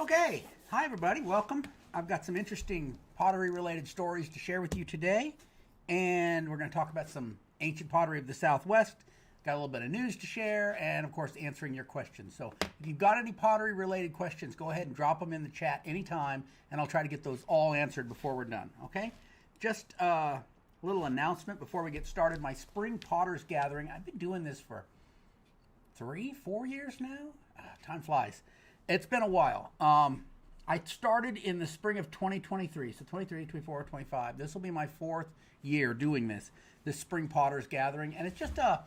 Okay, hi everybody, welcome. I've got some interesting pottery related stories to share with you today, and we're going to talk about some ancient pottery of the Southwest. Got a little bit of news to share, and of course answering your questions. So if you've got any pottery related questions, go ahead and drop them in the chat anytime, and I'll try to get those all answered before we're done, okay? Just a little announcement before we get started. My Spring Potters Gathering, I've been doing this for 3-4 years now. Time flies. It's been a while. I started in the spring of 2023, so 23, 24, 25. This will be my 4th year doing this Spring Potters Gathering, and it's just a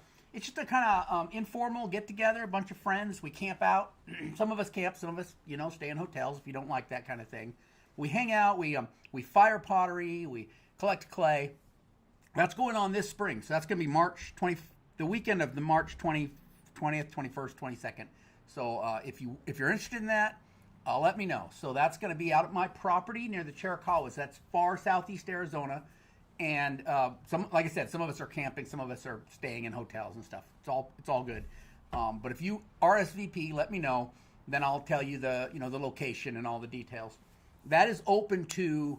kind of informal get together. A bunch of friends. We camp out. Some of us camp. Some of us, stay in hotels if you don't like that kind of thing. We hang out. We fire pottery. We collect clay. That's going on this spring. So that's going to be March 20, the weekend of the March 20th, 21st, 22nd. So if you're interested in that, let me know. So that's going to be out at my property near the Chiricahuas. That's far southeast Arizona, and like I said, some of us are camping, some of us are staying in hotels and stuff. It's all good. But if you RSVP, let me know. Then I'll tell you the location and all the details. That is open to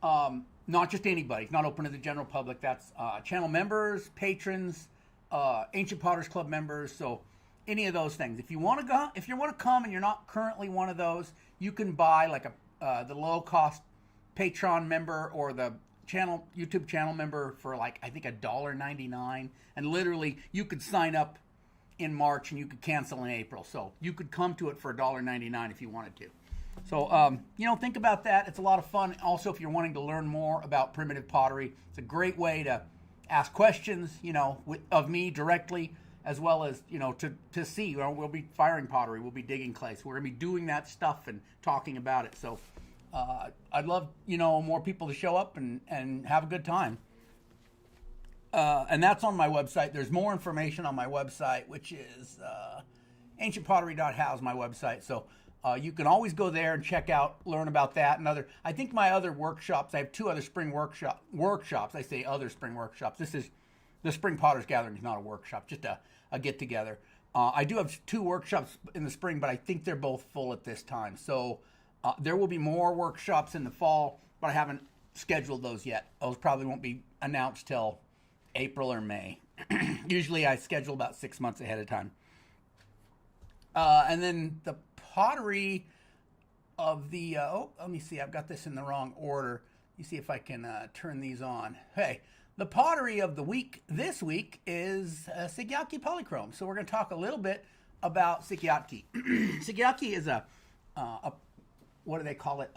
not just anybody. It's not open to the general public. That's channel members, patrons, Ancient Potters Club members. So any of those things. If you want to come and you're not currently one of those, you can buy like the low cost Patreon member or the YouTube channel member for like I think $1.99, and literally you could sign up in March and you could cancel in April. So you could come to it for $1.99 if you wanted to. So think about that. It's a lot of fun. Also, if you're wanting to learn more about primitive pottery, it's a great way to ask questions, of me directly, as well as, to see. We'll be firing pottery, we'll be digging clay. So we're going to be doing that stuff and talking about it. So I'd love, more people to show up and have a good time. And that's on my website. There's more information on my website, which is ancientpottery.how is my website. So you can always go there and check out, learn about that and I think my other workshops, I have 2 other spring workshops. I say other spring workshops. This is the Spring Potters Gathering is not a workshop, just a get together. I do have 2 workshops in the spring, but I think they're both full at this time. So there will be more workshops in the fall, but I haven't scheduled those yet. Those probably won't be announced till April or May. Usually I schedule about 6 months ahead of time. And then the pottery of the, let me see, I've got this in the wrong order. Let me see if I can turn these on. Hey, the pottery of the week this week is Sikyatki Polychrome. So we're going to talk a little bit about Sikyatki. Sikyatki is a what do they call it?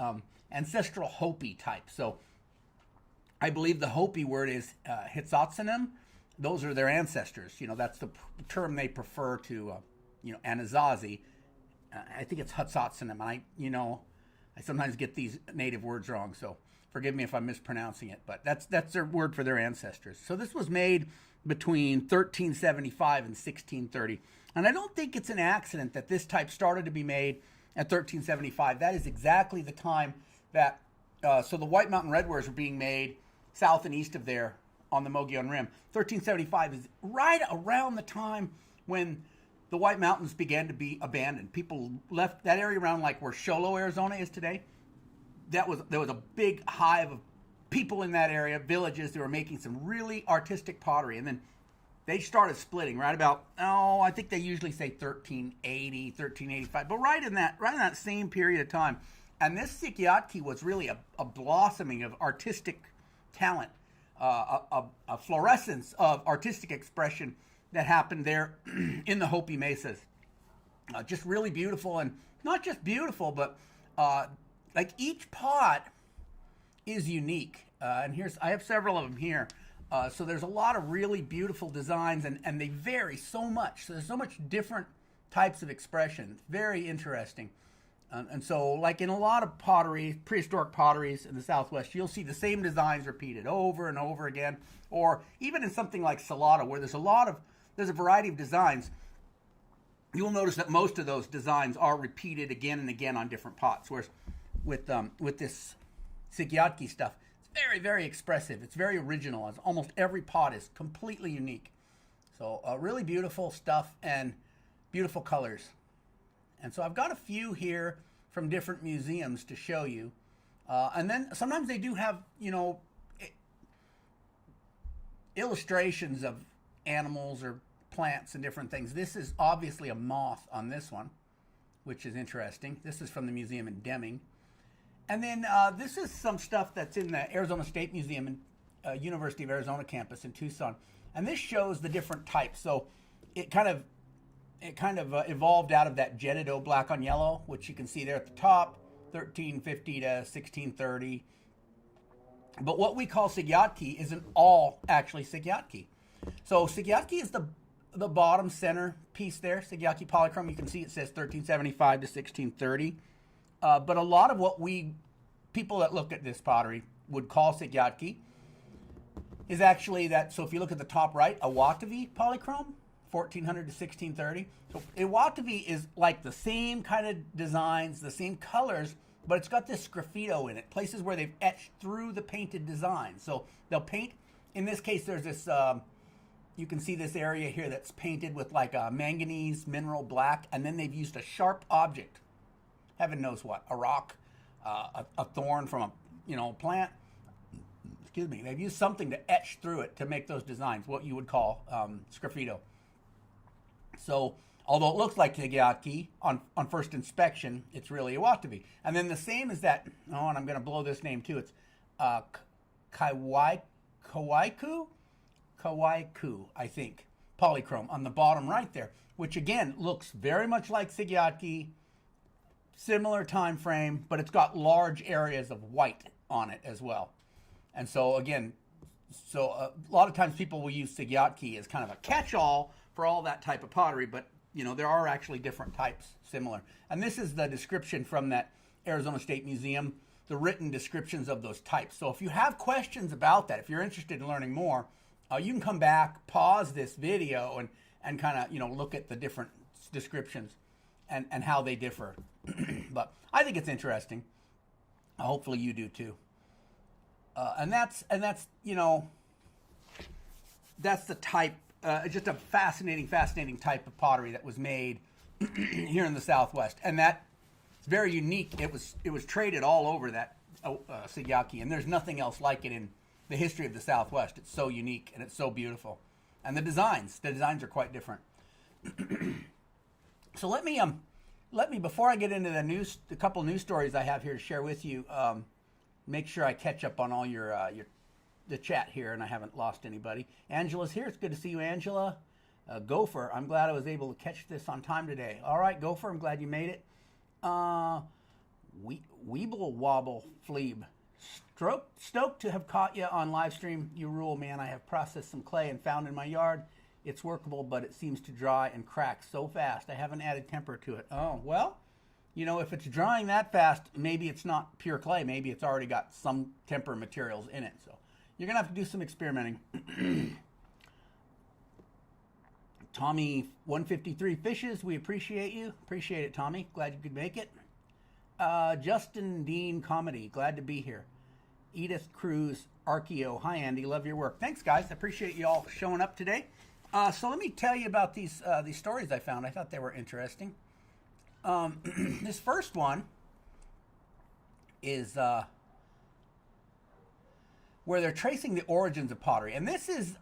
Ancestral Hopi type. So I believe the Hopi word is Hitsatsanem. Those are their ancestors. That's the term they prefer to, Anasazi. I think it's Hitsatsanem. I sometimes get these native words wrong, so forgive me if I'm mispronouncing it, but that's their word for their ancestors. So this was made between 1375 and 1630. And I don't think it's an accident that this type started to be made at 1375. That is exactly the time that, so the White Mountain Redwares were being made south and east of there on the Mogollon Rim. 1375 is right around the time when the White Mountains began to be abandoned. People left that area around like where Show Low, Arizona is today. There was a big hive of people in that area, villages that were making some really artistic pottery. And then they started splitting right about, I think they usually say 1380, 1385, but right in that same period of time. And this Sikyatki was really a blossoming of artistic talent, a fluorescence of artistic expression that happened there in the Hopi Mesas. Just really beautiful, and not just beautiful, but like each pot is unique. And I have several of them here. So there's a lot of really beautiful designs, and they vary so much. So there's so much different types of expression. It's very interesting. And so like in a lot of pottery, prehistoric potteries in the Southwest, you'll see the same designs repeated over and over again. Or even in something like Salado, where there's a variety of designs, you'll notice that most of those designs are repeated again and again on different pots. Whereas with this Sikyatki stuff, it's very, very expressive. It's very original. As almost every pot is completely unique. So really beautiful stuff and beautiful colors. And so I've got a few here from different museums to show you. And then sometimes they do have, illustrations of animals or plants and different things. This is obviously a moth on this one, which is interesting. This is from the museum in Deming. And then this is some stuff that's in the Arizona State Museum and University of Arizona campus in Tucson. And this shows the different types. So it kind of evolved out of that jetted black on yellow, which you can see there at the top, 1350 to 1630. But what we call Sikyatki isn't all actually Sikyatki. So Sikyatki is the bottom center piece there, Sikyatki Polychrome. You can see it says 1375 to 1630. But a lot of what people that look at this pottery would call Sikyatki is actually that. So if you look at the top right, Iwatavi Polychrome, 1400 to 1630. So Iwatavi is like the same kind of designs, the same colors, but it's got this sgraffito in it, places where they've etched through the painted design. So they'll paint, in this case, there's this, you can see this area here that's painted with like a manganese mineral black, and then they've used a sharp object, heaven knows what, a rock, a thorn from a plant. Excuse me. They've used something to etch through it to make those designs, what you would call sgraffito. So although it looks like Sikyatki on first inspection, it's really Iwatavi. And then the same is that, and I'm going to blow this name too. It's Kawaiku, I think, Polychrome on the bottom right there, which again looks very much like Sikyatki, similar time frame, but it's got large areas of white on it as well. And so again, a lot of times people will use Sikyatki as kind of a catch-all for all that type of pottery, but there are actually different types similar. And this is the description from that Arizona State Museum, the written descriptions of those types. So if you have questions about that, if you're interested in learning more, you can come back, pause this video, and kind of look at the different descriptions and how they differ. But I think it's interesting. Hopefully you do too. And that's the type. Just a fascinating type of pottery that was made here in the Southwest, and that's very unique. It was traded all over that Sikyatki, and there's nothing else like it in the history of the Southwest. It's so unique and it's so beautiful, and the designs are quite different. So let me before I get into the couple news stories I have here to share with you, make sure I catch up on all your the chat here, and I haven't lost anybody. Angela's here. It's good to see you, Angela. Gopher, I'm glad I was able to catch this on time today. All right, Gopher, I'm glad you made it. Weeble Wobble Fleeb, stoked to have caught you on live stream. You rule, man. I have processed some clay and found in my yard. It's workable, but it seems to dry and crack so fast. I haven't added temper to it. Oh, well, if it's drying that fast, maybe it's not pure clay. Maybe it's already got some temper materials in it. So you're going to have to do some experimenting. Tommy 153 Fishes, we appreciate you. Appreciate it, Tommy. Glad you could make it. Justin Dean Comedy, glad to be here. Edith Cruz Archeo, hi Andy, love your work. Thanks guys, I appreciate you all showing up today. So let me tell you about these stories I found. I thought they were interesting. This first one is where they're tracing the origins of pottery, and this is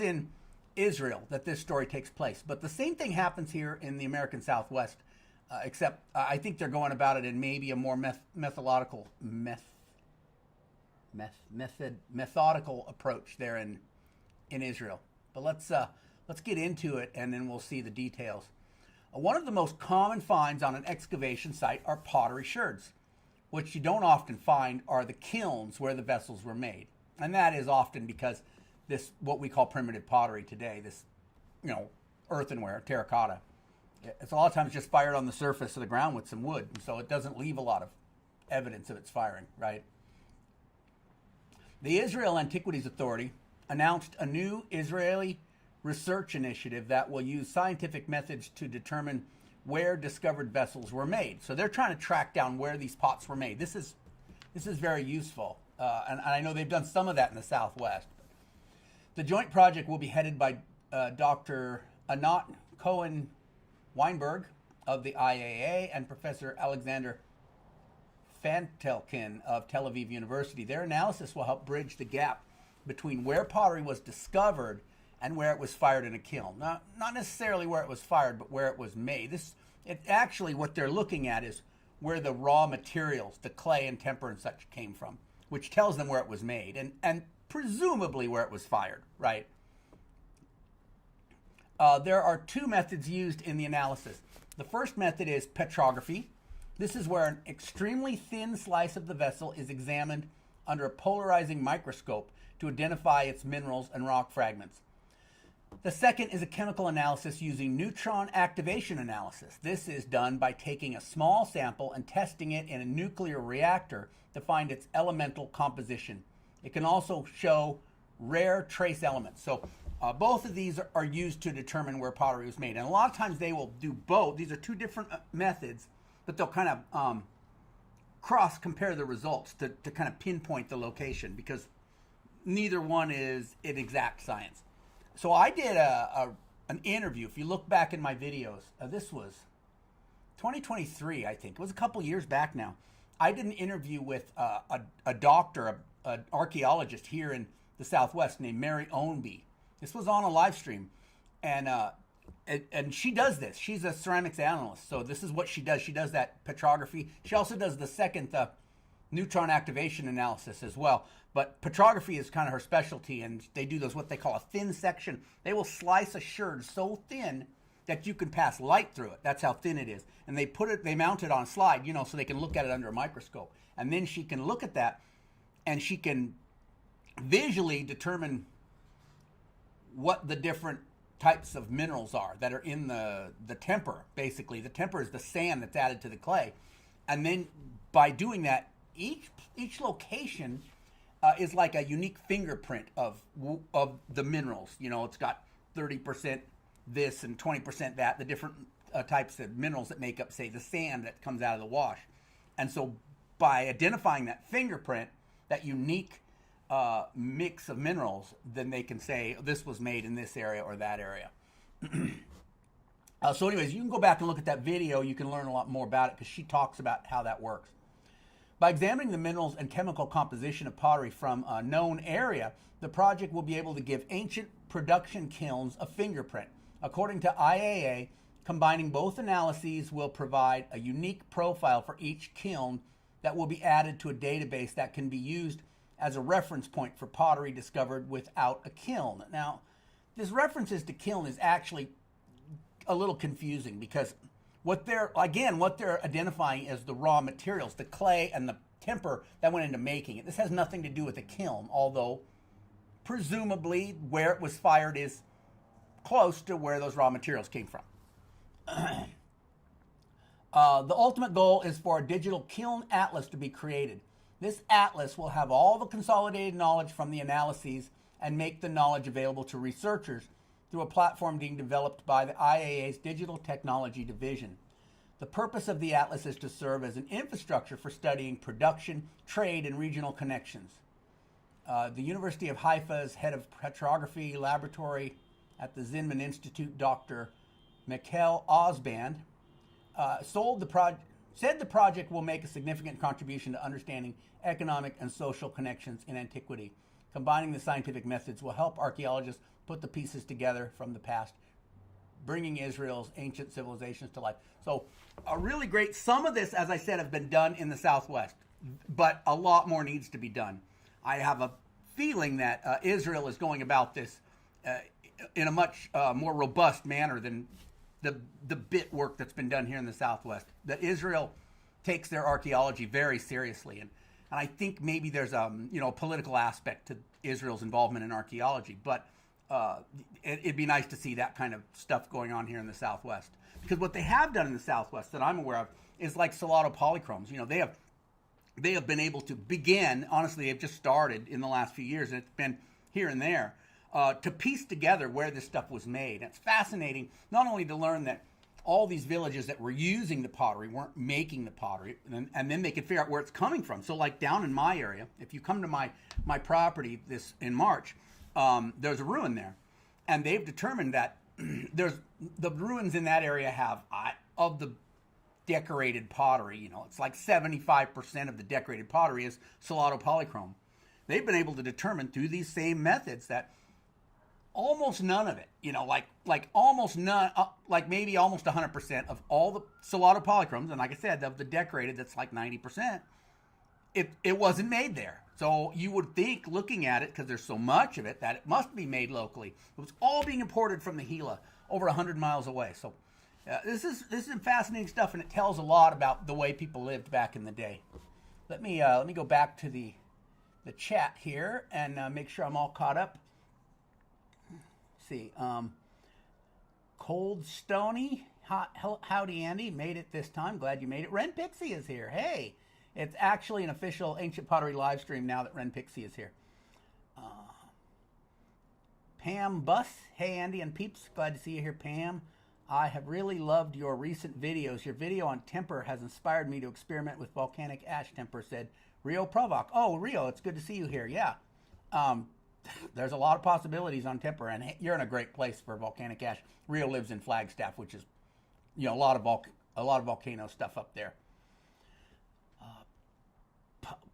in Israel that this story takes place. But the same thing happens here in the American Southwest, except I think they're going about it in maybe a more methodical approach there in Israel. But let's get into it, and then we'll see the details. One of the most common finds on an excavation site are pottery sherds. What you don't often find are the kilns where the vessels were made. And that is often because this, what we call primitive pottery today, this, earthenware, terracotta, it's a lot of times just fired on the surface of the ground with some wood. And so it doesn't leave a lot of evidence of its firing, right? The Israel Antiquities Authority announced a new Israeli research initiative that will use scientific methods to determine where discovered vessels were made. So they're trying to track down where these pots were made. This is very useful, and I know they've done some of that in the Southwest. The joint project will be headed by Dr. Anat Cohen Weinberg of the IAA and Professor Alexander Fantelkin of Tel Aviv University. Their analysis will help bridge the gap between where pottery was discovered and where it was fired in a kiln. Not necessarily where it was fired, but where it was made. Actually, what they're looking at is where the raw materials, the clay and temper and such, came from, which tells them where it was made and presumably where it was fired, right? There are two methods used in the analysis. The first method is petrography. This is where an extremely thin slice of the vessel is examined under a polarizing microscope to identify its minerals and rock fragments. The second is a chemical analysis using neutron activation analysis. This is done by taking a small sample and testing it in a nuclear reactor to find its elemental composition. It can also show rare trace elements. So both of these are used to determine where pottery was made. And a lot of times they will do both. These are two different methods, but they'll kind of cross-compare the results to kind of pinpoint the location, because neither one is an exact science. So I did an interview. If you look back in my videos, this was 2023, I think. It was a couple years back now. I did an interview with a doctor, an archaeologist here in the Southwest named Mary Ownby. This was on a live stream, and she does this. She's a ceramics analyst, so this is what she does. She does that petrography. She also does the second neutron activation analysis as well. But petrography is kind of her specialty, and they do those what they call a thin section. They will slice a sherd so thin that you can pass light through it. That's how thin it is. And they mount it on a slide, so they can look at it under a microscope. And then she can look at that, and she can visually determine what the different types of minerals are that are in the temper, basically. The temper is the sand that's added to the clay. And then by doing that, each location is like a unique fingerprint of the minerals. It's got 30% this and 20% that, the different types of minerals that make up, say, the sand that comes out of the wash. And so by identifying that fingerprint, that unique mix of minerals, then they can say this was made in this area or that area. So anyways, you can go back and look at that video. You can learn a lot more about it because she talks about how that works. By examining the minerals and chemical composition of pottery from a known area, the project will be able to give ancient production kilns a fingerprint. According to IAA, combining both analyses will provide a unique profile for each kiln that will be added to a database that can be used as a reference point for pottery discovered without a kiln. Now, this references to kiln is actually a little confusing because what they're identifying as the raw materials, the clay and the temper that went into making it. This has nothing to do with a kiln, although presumably where it was fired is close to where those raw materials came from. The ultimate goal is for a digital kiln atlas to be created. This atlas will have all the consolidated knowledge from the analyses and make the knowledge available to researchers through a platform being developed by the IAA's Digital Technology Division. The purpose of the atlas is to serve as an infrastructure for studying production, trade, and regional connections. The University of Haifa's head of petrography laboratory at the Zinman Institute, Dr. Mikhail Osband, said the project will make a significant contribution to understanding economic and social connections in antiquity. Combining the scientific methods will help archaeologists put the pieces together from the past, bringing Israel's ancient civilizations to life. So a really great, some of this, as I said, have been done in the Southwest, but a lot more needs to be done. I have a feeling that Israel is going about this in a much more robust manner than the bit work that's been done here in the Southwest. That Israel takes their archaeology very seriously, and I think maybe there's a political aspect to Israel's involvement in archaeology, but it'd be nice to see that kind of stuff going on here in the Southwest. Because what they have done in the Southwest that I'm aware of is like Sikyatki Polychromes. They have been able to begin, honestly, they've just started in the last few years, and it's been here and there, to piece together where this stuff was made. And it's fascinating not only to learn that all these villages that were using the pottery weren't making the pottery, and then they could figure out where it's coming from. So like down in my area, if you come to my property in March, there's a ruin there. And they've determined that the ruins in that area have, of the decorated pottery. You know, it's like 75% of the decorated pottery is Sikyatki Polychrome. They've been able to determine through these same methods that almost none of it, you know, like almost none, like maybe almost 100% of all the Sikyatki Polychromes, and like I said, of the decorated, that's like 90%, it wasn't made there. So you would think, looking at it, because there's so much of it, that it must be made locally. It was all being imported from the Gila, over 100 miles away. So this is some fascinating stuff, and it tells a lot about the way people lived back in the day. Let me go back to the chat here and make sure I'm all caught up. Let's see, Cold Stony, howdy Andy, made it this time. Glad you made it. Ren Pixie is here. Hey. It's actually an official Ancient Pottery live stream now that Ren Pixie is here. Pam Buss. Hey, Andy and peeps. Glad to see you here, Pam. I have really loved your recent videos. Your video on temper has inspired me to experiment with volcanic ash temper, said Rio Provoc. Oh, Rio, it's good to see you here. Yeah. There's a lot of possibilities on temper, and you're in a great place for volcanic ash. Rio lives in Flagstaff, which is, you know, a lot of volcano stuff up there.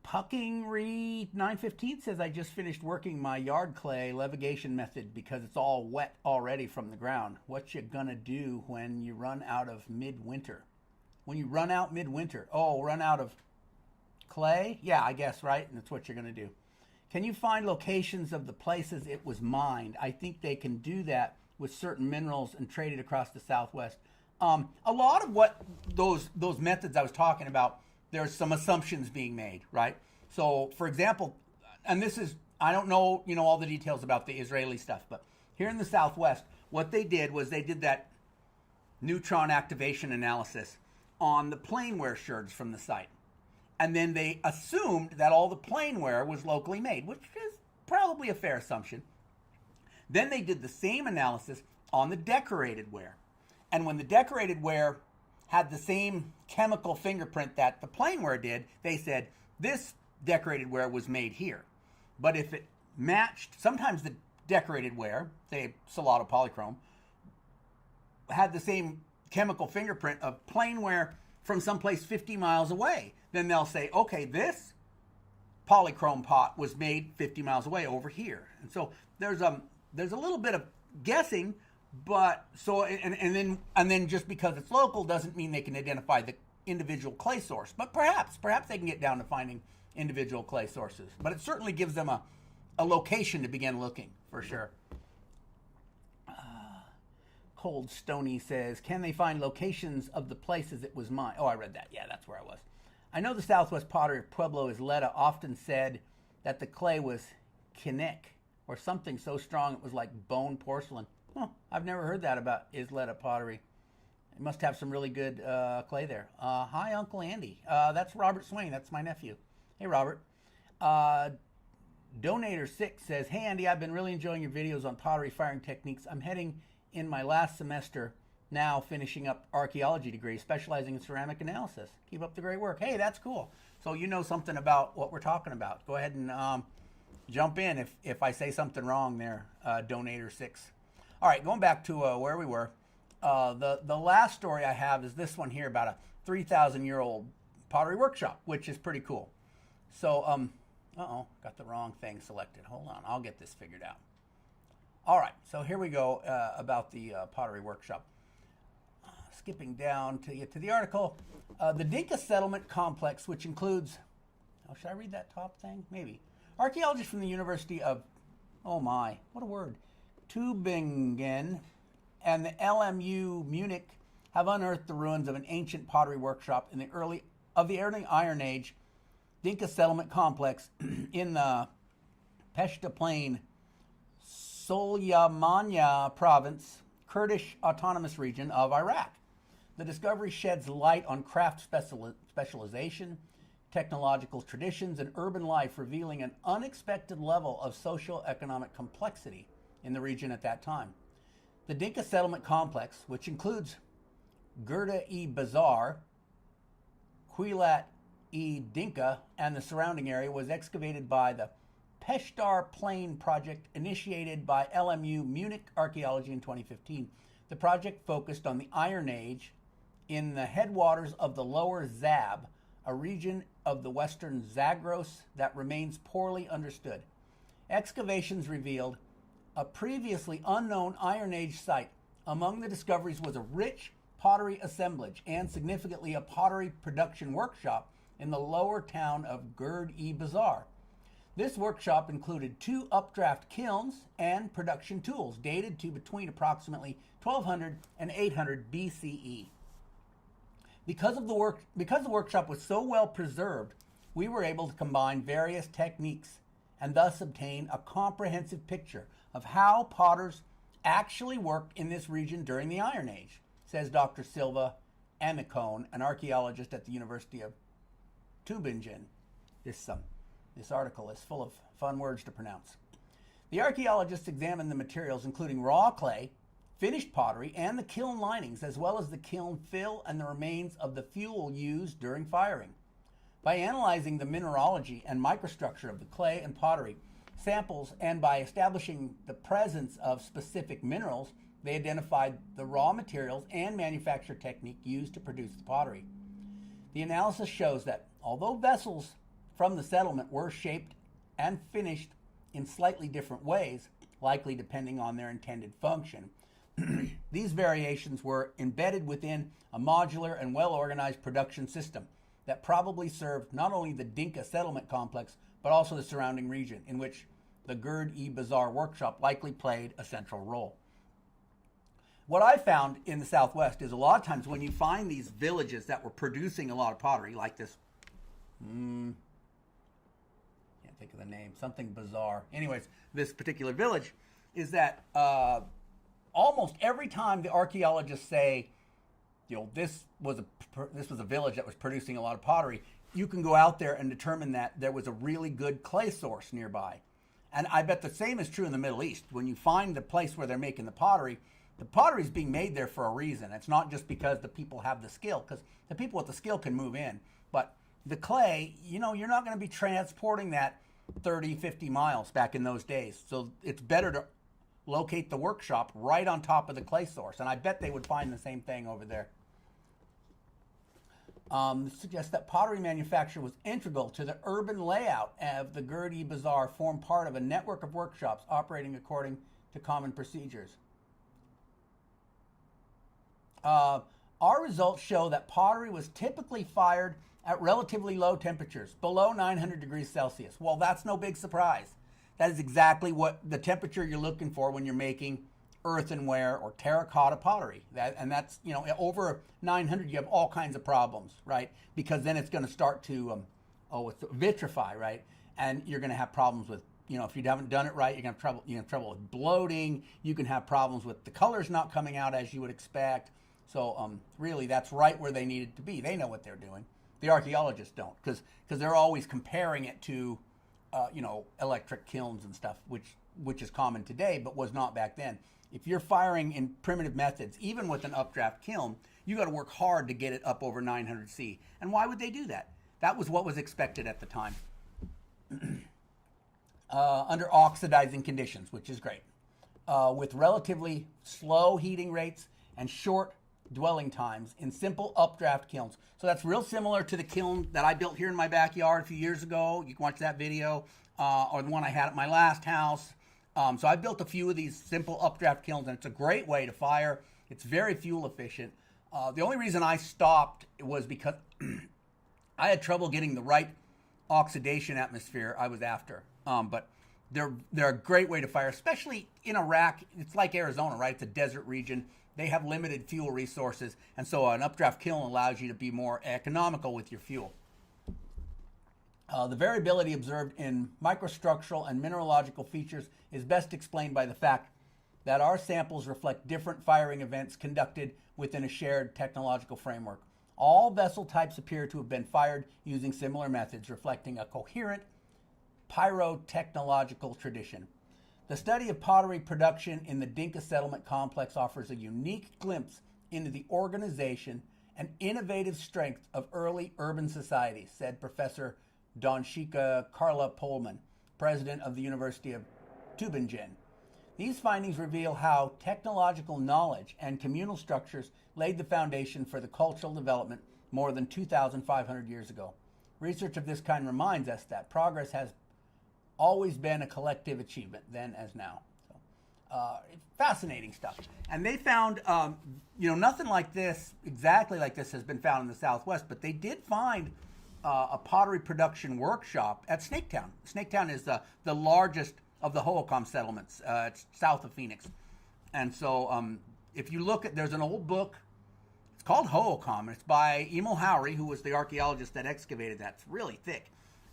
Puckingry 915 says, I just finished working my yard clay levigation method because it's all wet already from the ground. What you gonna do when you run out of midwinter? When you run out midwinter? Oh, run out of clay? Yeah, I guess, right? And that's what you're gonna do. Can you find locations of the places it was mined? I think they can do that with certain minerals and trade it across the Southwest. A lot of what those methods I was talking about, there's some assumptions being made, right? So, for example, and this is, I don't know, you know, all the details about the Israeli stuff, but here in the Southwest, what they did was they did that neutron activation analysis on the planeware sherds from the site. And then they assumed that all the planeware was locally made, which is probably a fair assumption. Then they did the same analysis on the decorated ware. And when the decorated ware had the same chemical fingerprint that the planeware did, they said this decorated ware was made here. But if it matched, sometimes the decorated ware, say Sikyatki Polychrome, had the same chemical fingerprint of planeware from someplace 50 miles away, then they'll say, okay, this polychrome pot was made 50 miles away over here. And so there's a little bit of guessing. But so and then just because it's local doesn't mean they can identify the individual clay source. But perhaps they can get down to finding individual clay sources. But it certainly gives them a location to begin looking for sure. Cold Stony says, can they find locations of the places it was mined? Oh, I read that. Yeah, that's where I was. I know the Southwest potter of Pueblo Isleta often said that the clay was kinnick or something so strong it was like bone porcelain. Huh, I've never heard that about Isleta pottery. It must have some really good clay there. Hi, Uncle Andy. That's Robert Swain. That's my nephew. Hey, Robert. Donator6 says, hey, Andy, I've been really enjoying your videos on pottery firing techniques. I'm heading in my last semester now, finishing up archaeology degree, specializing in ceramic analysis. Keep up the great work. Hey, that's cool. So you know something about what we're talking about. Go ahead and jump in if I say something wrong there, Donator6. All right, going back to where we were, the last story I have is this one here about a 3,000-year-old pottery workshop, which is pretty cool. So, got the wrong thing selected. Hold on, I'll get this figured out. All right, so here we go about the pottery workshop. Skipping down to get to the article, the Dinka settlement complex, which includes, should I read that top thing? Maybe. Archaeologists from the University of, oh my, what a word, Tübingen and the LMU Munich have unearthed the ruins of an ancient pottery workshop in the early Iron Age Dinka settlement complex in the Peshta Plain, Soleimania Province, Kurdish Autonomous Region of Iraq. The discovery sheds light on craft specialization, technological traditions, and urban life, revealing an unexpected level of socio-economic complexity in the region at that time. The Dinka settlement complex, which includes Gurda-e-Bazar, Quilat-e-Dinka, and the surrounding area, was excavated by the Peshtar Plain project initiated by LMU Munich Archaeology in 2015. The project focused on the Iron Age in the headwaters of the lower Zab, a region of the western Zagros that remains poorly understood. Excavations revealed a previously unknown Iron Age site. Among the discoveries was a rich pottery assemblage and, significantly, a pottery production workshop in the lower town of Gurd-e-Bazar. This workshop included 2 updraft kilns and production tools dated to between approximately 1200 and 800 BCE. Because the workshop was so well preserved, we were able to combine various techniques and thus obtain a comprehensive picture of how potters actually worked in this region during the Iron Age, says Dr. Silva Amicone, an archaeologist at the University of Tübingen. This article is full of fun words to pronounce. The archaeologists examined the materials, including raw clay, finished pottery, and the kiln linings, as well as the kiln fill and the remains of the fuel used during firing. By analyzing the mineralogy and microstructure of the clay and pottery samples, and by establishing the presence of specific minerals, they identified the raw materials and manufacture technique used to produce the pottery. The analysis shows that although vessels from the settlement were shaped and finished in slightly different ways, likely depending on their intended function, these variations were embedded within a modular and well-organized production system that probably served not only the Dinka settlement complex, but also the surrounding region, in which the Gurd-e-Bazar workshop likely played a central role. What I found in the Southwest is a lot of times when you find these villages that were producing a lot of pottery, like this, can't think of the name, something bizarre. Anyways, this particular village is that almost every time the archaeologists say, this was a village that was producing a lot of pottery, you can go out there and determine that there was a really good clay source nearby. And I bet the same is true in the Middle East. When you find the place where they're making the pottery is being made there for a reason. It's not just because the people have the skill, because the people with the skill can move in. But the clay, you're not going to be transporting that 30, 50 miles back in those days. So it's better to locate the workshop right on top of the clay source. And I bet they would find the same thing over there. This suggests that pottery manufacture was integral to the urban layout of the Gurd-e-Bazar, formed part of a network of workshops operating according to common procedures. Our results show that pottery was typically fired at relatively low temperatures, below 900 degrees Celsius. Well, that's no big surprise. That is exactly what the temperature you're looking for when you're making earthenware or terracotta pottery. That's over 900, you have all kinds of problems, right? Because then it's going to start to vitrify, right? And you're going to have problems with, if you haven't done it right, you're going to have trouble with bloating. You can have problems with the colors not coming out as you would expect. So really, that's right where they need it to be. They know what they're doing. The archaeologists don't, because they're always comparing it to, electric kilns and stuff, which is common today, but was not back then. If you're firing in primitive methods, even with an updraft kiln, you got to work hard to get it up over 900 C. And why would they do that? That was what was expected at the time. Under oxidizing conditions, which is great, with relatively slow heating rates and short dwelling times in simple updraft kilns. So that's real similar to the kiln that I built here in my backyard a few years ago. You can watch that video, or the one I had at my last house. So I built a few of these simple updraft kilns, and it's a great way to fire. It's very fuel efficient. The only reason I stopped was because I had trouble getting the right oxidation atmosphere I was after. But they're a great way to fire, especially in Iraq. It's like Arizona, right? It's a desert region. They have limited fuel resources, and so an updraft kiln allows you to be more economical with your fuel. The variability observed in microstructural and mineralogical features is best explained by the fact that our samples reflect different firing events conducted within a shared technological framework. All vessel types appear to have been fired using similar methods, reflecting a coherent pyrotechnological tradition. The study of pottery production in the Dinka settlement complex offers a unique glimpse into the organization and innovative strength of early urban societies, said Professor Donshika Karla Polman, president of the University of Tübingen. These findings reveal how technological knowledge and communal structures laid the foundation for the cultural development more than 2,500 years ago. Research of this kind reminds us that progress has always been a collective achievement, then as now. Fascinating stuff. And they found, nothing like this, exactly like this, has been found in the Southwest, but they did find a pottery production workshop at Snaketown. Snaketown is the largest of the Hohokam settlements. It's south of Phoenix. And so if you look at, there's an old book, it's called Hohokam, and it's by Emil Howry, who was the archaeologist that excavated that. It's really thick.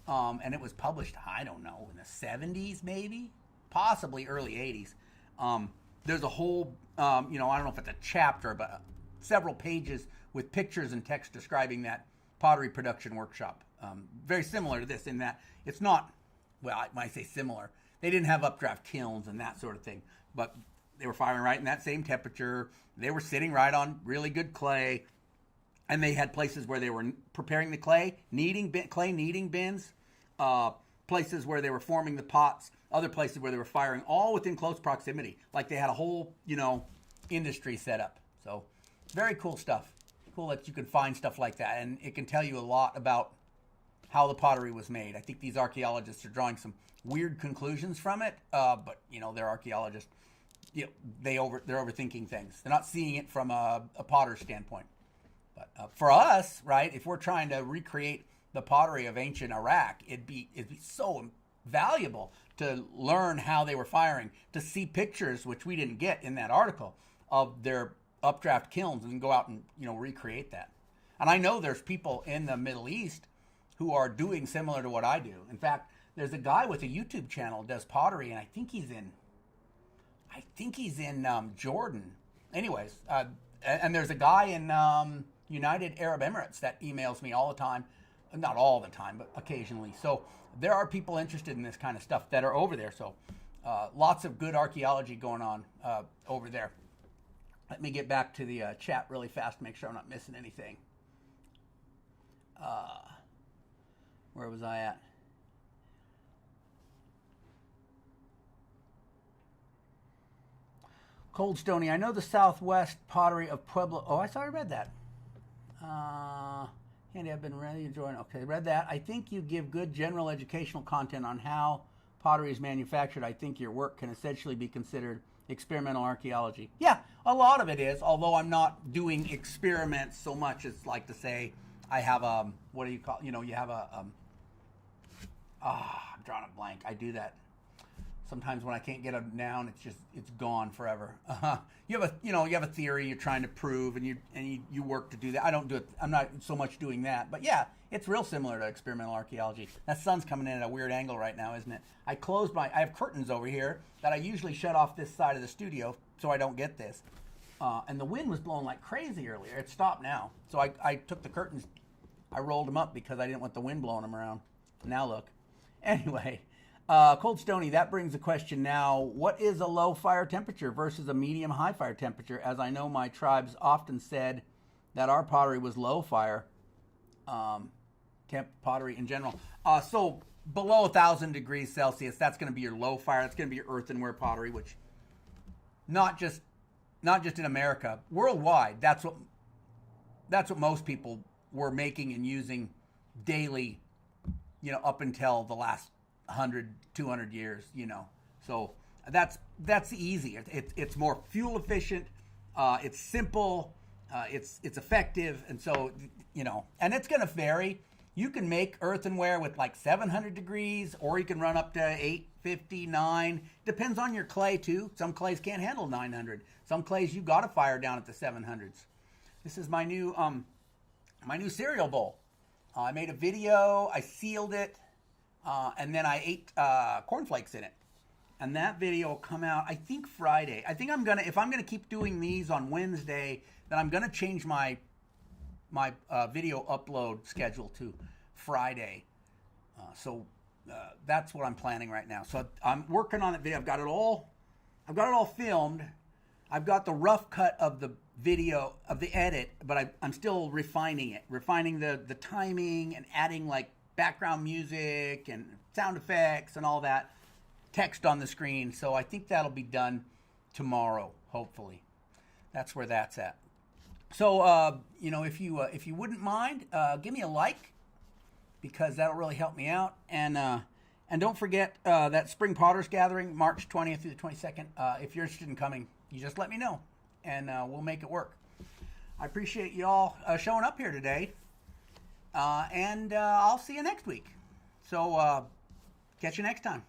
And it was published, I don't know, in the 70s maybe, possibly early 80s. There's a whole, I don't know if it's a chapter, but several pages with pictures and text describing that pottery production workshop. Very similar to this in that it's not, well, when I say similar, they didn't have updraft kilns and that sort of thing, but they were firing right in that same temperature. They were sitting right on really good clay, and they had places where they were preparing the clay, clay kneading bins, places where they were forming the pots, other places where they were firing, all within close proximity. Like they had a whole, industry set up. So very cool stuff. Cool that you can find stuff like that. And it can tell you a lot about how the pottery was made. I think these archaeologists are drawing some weird conclusions from it. But they're archaeologists. They're overthinking things. They're not seeing it from a potter's standpoint. But for us, right, if we're trying to recreate the pottery of ancient Iraq, it'd be so valuable to learn how they were firing, to see pictures, which we didn't get in that article, of their updraft kilns, and go out and recreate that. And I know there's people in the Middle East who are doing similar to what I do. In fact, there's a guy with a YouTube channel does pottery, and I think he's in Jordan. Anyways, and there's a guy in United Arab Emirates that emails me all the time. Not all the time, but occasionally. So there are people interested in this kind of stuff that are over there. So lots of good archaeology going on over there. Let me get back to the chat really fast, make sure I'm not missing anything. Where was I at? Cold Stony, I know the Southwest pottery of Pueblo. Oh, I already read that. Andy, I've been really enjoying. Okay, read that. I think you give good general educational content on how pottery is manufactured. I think your work can essentially be considered experimental archaeology. Yeah, a lot of it is, although I'm not doing experiments so much as like to say I have what do you call, you have I'm drawing a blank. I do that. Sometimes when I can't get a noun, it's gone forever. You have a theory you're trying to prove, and you work to do that. I don't do it. I'm not so much doing that, but yeah, it's real similar to experimental archaeology. That sun's coming in at a weird angle right now, isn't it? I have curtains over here that I usually shut off this side of the studio so I don't get this. And the wind was blowing like crazy earlier. It stopped now, so I took the curtains, I rolled them up because I didn't want the wind blowing them around. Now look. Anyway. Cold Stony, that brings a question now. What is a low fire temperature versus a medium high fire temperature? As I know my tribes often said that our pottery was low fire, temp pottery in general. So below 1,000 degrees Celsius, that's going to be your low fire. That's going to be your earthenware pottery, which not just in America, worldwide, that's what most people were making and using daily, up until the last 100, 200 years, So that's easy. It's more fuel efficient. It's simple. It's effective. And so, and it's going to vary. You can make earthenware with like 700 degrees, or you can run up to 859. Depends on your clay too. Some clays can't handle 900. Some clays you got to fire down at the 700s. This is my new cereal bowl. I made a video. I sealed it. And then I ate cornflakes in it. And that video will come out, I think, Friday. I think if I'm gonna keep doing these on Wednesday, then I'm gonna change my video upload schedule to Friday. So that's what I'm planning right now. So I'm working on that video. I've got it all filmed. I've got the rough cut of the video of the edit, but I'm still refining the timing and adding like background music and sound effects and all that. text on the screen. So I think that'll be done tomorrow, hopefully. That's where that's at. So, if you wouldn't mind, give me a like, because that'll really help me out. And don't forget that Spring Potters Gathering, March 20th through the 22nd. If you're interested in coming, you just let me know, and we'll make it work. I appreciate you all showing up here today, and I'll see you next week. So catch you next time.